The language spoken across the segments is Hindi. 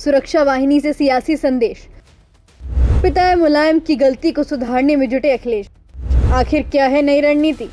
सुरक्षा वाहिनी से सियासी संदेश। पिता मुलायम की गलती को सुधारने में जुटे अखिलेश। आखिर क्या है नई रणनीति?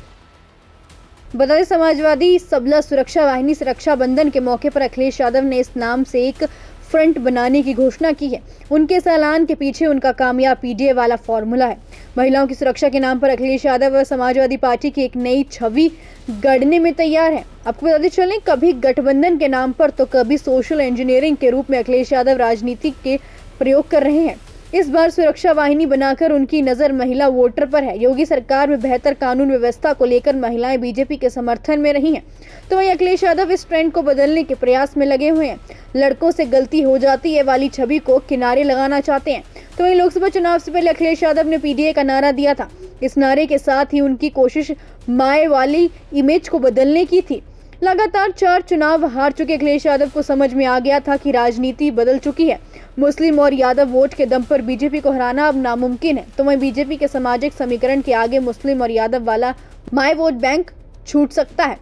बता दें, समाजवादी सबला सुरक्षा वाहिनी से रक्षाबंधन के मौके पर अखिलेश यादव ने इस नाम से एक फ्रंट बनाने की घोषणा की है। उनके इस ऐलान के पीछे उनका कामयाब पीडीए वाला फॉर्मूला है। महिलाओं की सुरक्षा के नाम पर अखिलेश यादव व समाजवादी पार्टी की एक नई छवि गढ़ने में तैयार है। आपको बताते चलें, कभी गठबंधन के नाम पर तो कभी सोशल इंजीनियरिंग के रूप में अखिलेश यादव राजनीति के प्रयोग कर रहे हैं। इस बार सुरक्षा वाहिनी बनाकर उनकी नजर महिला वोटर पर है। योगी सरकार में बेहतर कानून व्यवस्था को लेकर महिलाएं बीजेपी के समर्थन में रही हैं, तो वहीं अखिलेश यादव इस ट्रेंड को बदलने के प्रयास में लगे हुए हैं। लड़कों से गलती हो जाती है वाली छवि को किनारे लगाना चाहते हैं। तो वहीं लोकसभा चुनाव से पहले अखिलेश यादव ने पीडीए का नारा दिया था। इस नारे के साथ ही उनकी कोशिश माए वाली इमेज को बदलने की थी। लगातार 4 चुनाव हार चुके अखिलेश यादव को समझ में आ गया था कि राजनीति बदल चुकी है। मुस्लिम और यादव वोट के दम पर बीजेपी को हराना अब नामुमकिन है। तो वहीं बीजेपी के सामाजिक समीकरण के आगे मुस्लिम और यादव वाला माई वोट बैंक छूट सकता है।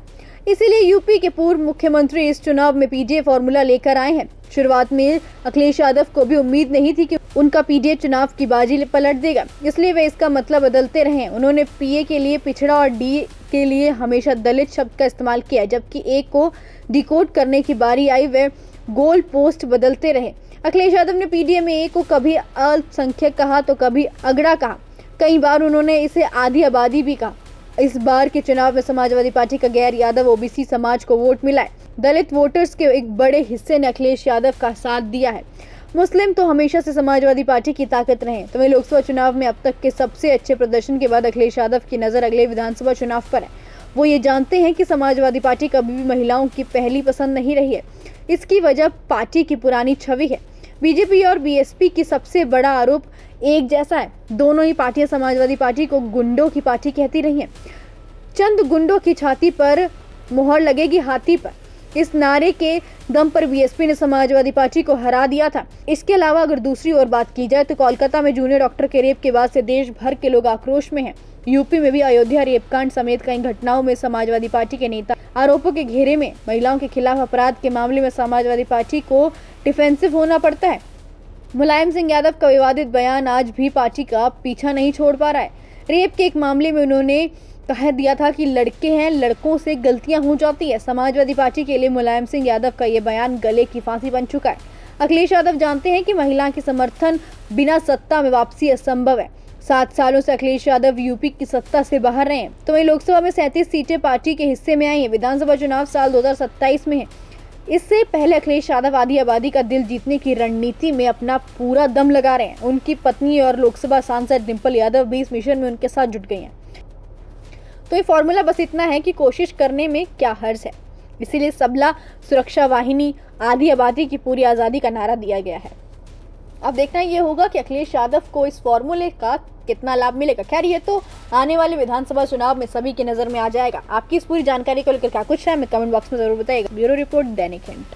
इसीलिए यूपी के पूर्व मुख्यमंत्री इस चुनाव में पीडीए फॉर्मूला लेकर आए हैं। शुरुआत में अखिलेश यादव को भी उम्मीद नहीं थी कि उनका पीडीए चुनाव की बाजी पलट देगा, इसलिए वे इसका मतलब बदलते रहे। उन्होंने पीए के लिए पिछड़ा और डी के लिए हमेशा दलित शब्द का इस्तेमाल किया। जबकि ए को डिकोड करने की बारी आई, वे गोल पोस्ट बदलते रहे। अखिलेश यादव ने पीडीए में ए को कभी अल्पसंख्यक कहा तो कभी अगड़ा कहा। कई बार उन्होंने इसे आधी आबादी भी कहा। इस बार के चुनाव में समाजवादी पार्टी का गैर यादव ओबीसी समाज को वोट मिला है। दलित वोटर्स के एक बड़े हिस्से ने अखिलेश यादव का साथ दिया है। मुस्लिम तो हमेशा से समाजवादी पार्टी की ताकत रहे। तो वहीं लोकसभा चुनाव में अब तक के सबसे अच्छे प्रदर्शन के बाद अखिलेश यादव की नजर अगले विधानसभा चुनाव पर है। वो ये जानते हैं कि समाजवादी पार्टी कभी भी महिलाओं की पहली पसंद नहीं रही है। इसकी वजह पार्टी की पुरानी छवि है। बीजेपी और बीएसपी की सबसे बड़ा आरोप एक जैसा है। दोनों ही पार्टियां समाजवादी पार्टी को गुंडों की पार्टी कहती रही हैं। चंद गुंडों की छाती पर मोहर लगेगी हाथी पर, इस नारे के दम पर बीएसपी ने समाजवादी पार्टी को हरा दिया था। इसके अलावा अगर दूसरी ओर बात की जाए तो कोलकाता में जूनियर डॉक्टर के रेप के बाद से देश भर के लोग आक्रोश में हैं। यूपी में भी अयोध्या रेप कांड समेत कई घटनाओं में समाजवादी पार्टी के नेता आरोपों के घेरे में। महिलाओं के खिलाफ अपराध के मामले में समाजवादी पार्टी को डिफेंसिव होना पड़ता है। मुलायम सिंह यादव का विवादित बयान आज भी पार्टी का पीछा नहीं छोड़ पा रहा है। रेप के एक मामले में उन्होंने कह दिया था कि लड़के हैं, लड़कों से गलतियां हो जाती है। समाजवादी पार्टी के लिए मुलायम सिंह यादव का ये बयान गले की फांसी बन चुका है। अखिलेश यादव जानते हैं कि महिला के समर्थन बिना सत्ता में वापसी असंभव है। 7 सालों से अखिलेश यादव यूपी की सत्ता से बाहर रहे हैं। तो वहीं लोकसभा में 37 सीटें पार्टी के हिस्से में आई है। विधानसभा चुनाव साल 2027 में है। इससे पहले अखिलेश यादव आधी आबादी का दिल जीतने की रणनीति में अपना पूरा दम लगा रहे हैं। उनकी पत्नी और लोकसभा सांसद डिंपल यादव भी इस मिशन में उनके साथ जुट गई हैं। तो ये फॉर्मूला बस इतना है कि कोशिश करने में क्या हर्ज है। इसीलिए सबला सुरक्षा वाहिनी आधी आबादी की पूरी आज़ादी का नारा दिया गया है। अब देखना ये होगा कि अखिलेश यादव को इस फॉर्मूले का कितना लाभ मिलेगा। खैर, ये तो आने वाले विधानसभा चुनाव में सभी की नजर में आ जाएगा। आपकी इस पूरी जानकारी को लेकर क्या कुछ है, हमें कमेंट बॉक्स में जरूर बताइएगा। ब्यूरो रिपोर्ट, दैनिक हिंट।